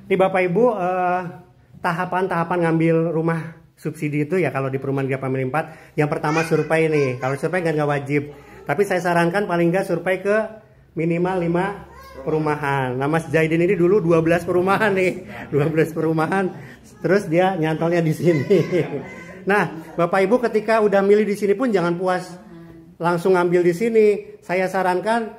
Ini Bapak Ibu, tahapan-tahapan ngambil rumah subsidi itu ya kalau di perumahan Gria Family 4. Yang pertama survei nih. Kalau survei nggak wajib. Tapi saya sarankan paling nggak survei ke minimal 5 perumahan. Nah Mas Jaidin ini dulu 12 perumahan nih. 12 perumahan. Terus dia nyantolnya di sini. Nah Bapak Ibu ketika udah milih di sini pun jangan puas langsung ngambil di sini. Saya sarankan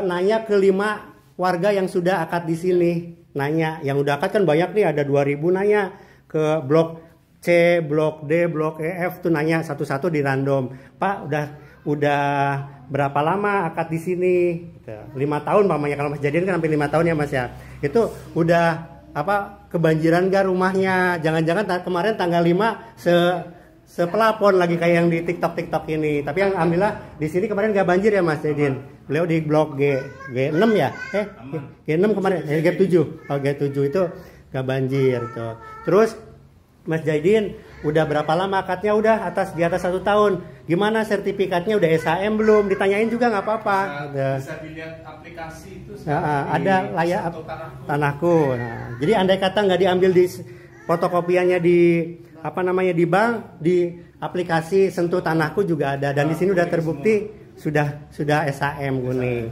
nanya ke 5 warga yang sudah akad di sini. Nanya, yang udah akad kan banyak nih, ada 2000 nanya ke blok C, blok D, blok E, F tuh nanya satu-satu di random. Pak, udah berapa lama akad di sini? 5 tahun mamanya, kalau Mas Jadian kan hampir 5 tahun ya Mas ya. Itu udah kebanjiran gak rumahnya? Jangan-jangan kemarin tanggal 5 sepelapon lagi kayak yang di TikTok ini. Tapi yang alhamdulillah di sini kemarin gak banjir ya Mas Jadian. Beliau di blok G6 ya? G6 kemarin, G7. Oh G7 itu gak banjir tuh. Terus Mas Jaidin udah berapa lama akadnya? Udah di atas 1 tahun. Gimana sertifikatnya, udah SHM belum? Ditanyain juga nggak apa-apa. Bisa dilihat aplikasi itu. Ada layak tanahku. Nah, jadi andai kata nggak diambil di fotokopiannya di di bank, di aplikasi Sentuh Tanahku juga ada. Dan di sini udah terbukti sudah SHM kuning.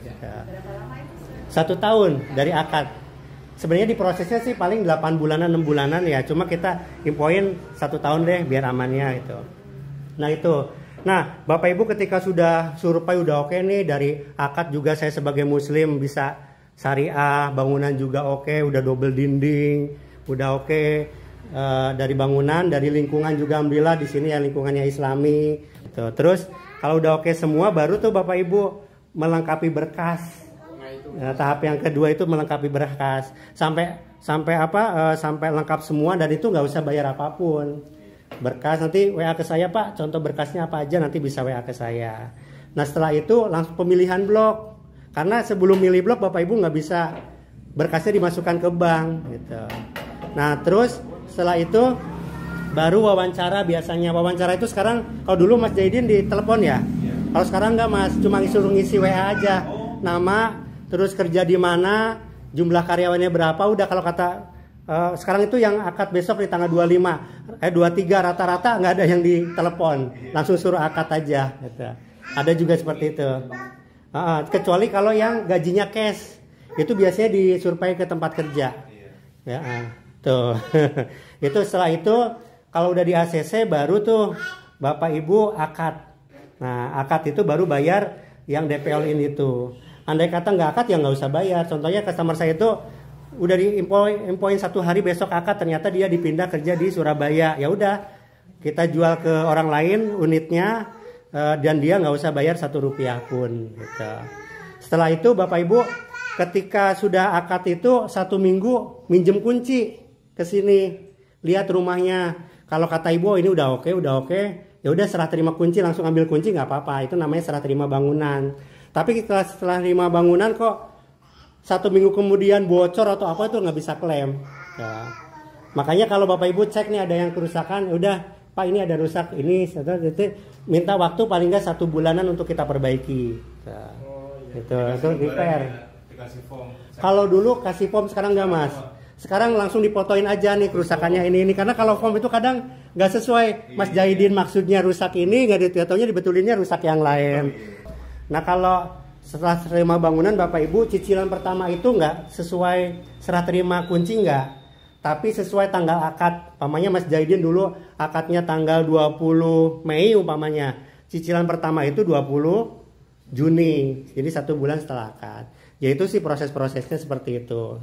1 tahun dari akad. Sebenarnya di prosesnya sih paling 8 bulanan 6 bulanan ya. Cuma kita infoin 1 tahun deh biar amannya itu. Nah itu. Nah Bapak Ibu ketika sudah survei udah oke nih, dari akad juga saya sebagai muslim bisa syariah, bangunan juga oke, udah double dinding, udah oke. Dari bangunan, dari lingkungan juga alhamdulillah di sini ya lingkungannya Islami. Tuh. Terus kalau udah oke semua baru tuh Bapak Ibu melengkapi berkas. Nah, tahap yang kedua itu melengkapi berkas sampai lengkap semua, dan itu nggak usah bayar apapun. Berkas nanti WA ke saya Pak, contoh berkasnya apa aja nanti bisa WA ke saya. Nah setelah itu langsung pemilihan blok, karena sebelum milih blok Bapak Ibu nggak bisa berkasnya dimasukkan ke bank gitu. Nah terus setelah itu baru wawancara. Biasanya wawancara itu sekarang, kalau dulu Mas Jaidin di telepon ya, kalau sekarang nggak Mas, cuma disuruh ngisi WA aja, nama, terus kerja di mana, jumlah karyawannya berapa, udah. Kalau kata sekarang itu yang akad besok di tanggal 23 rata-rata nggak ada yang ditelepon, langsung suruh akad aja gitu. Ada juga seperti itu. Kecuali kalau yang gajinya cash, itu biasanya disurvei ke tempat kerja. Ya, tuh. Itu setelah itu kalau udah di ACC baru tuh Bapak Ibu akad. Nah akad itu baru bayar yang DPL ini tuh. Andai kata nggak akad ya nggak usah bayar. Contohnya customer saya itu udah diinfoin 1 hari besok akad, ternyata dia dipindah kerja di Surabaya. Ya udah kita jual ke orang lain unitnya, dan dia nggak usah bayar 1 rupiah pun. Gitu. Setelah itu Bapak Ibu ketika sudah akad itu 1 minggu minjem kunci ke sini, lihat rumahnya. Kalau kata ibu ini udah oke, ya udah serah terima kunci, langsung ambil kunci nggak apa-apa. Itu namanya serah terima bangunan. Tapi setelah terima bangunan kok 1 minggu kemudian bocor atau apa, itu nggak bisa klaim. Ya. Makanya kalau Bapak Ibu cek nih ada yang kerusakan, udah Pak ini ada rusak ini, minta waktu paling nggak 1 bulanan untuk kita perbaiki. Ya. Itu repair. Kalau dulu kasih form, sekarang nggak Mas. Sekarang langsung dipotoin aja nih kerusakannya ini. Karena kalau form itu kadang nggak sesuai. Mas Jaidin maksudnya rusak ini, nggak ditotonya dibetulinnya rusak yang lain. Nah kalau setelah terima bangunan Bapak Ibu, cicilan pertama itu nggak sesuai serah terima kunci nggak, tapi sesuai tanggal akad. Umpamanya Mas Jaidin dulu akadnya tanggal 20 Mei umpamanya, cicilan pertama itu 20 Juni, jadi 1 bulan setelah akad. Yaitu sih proses-prosesnya seperti itu.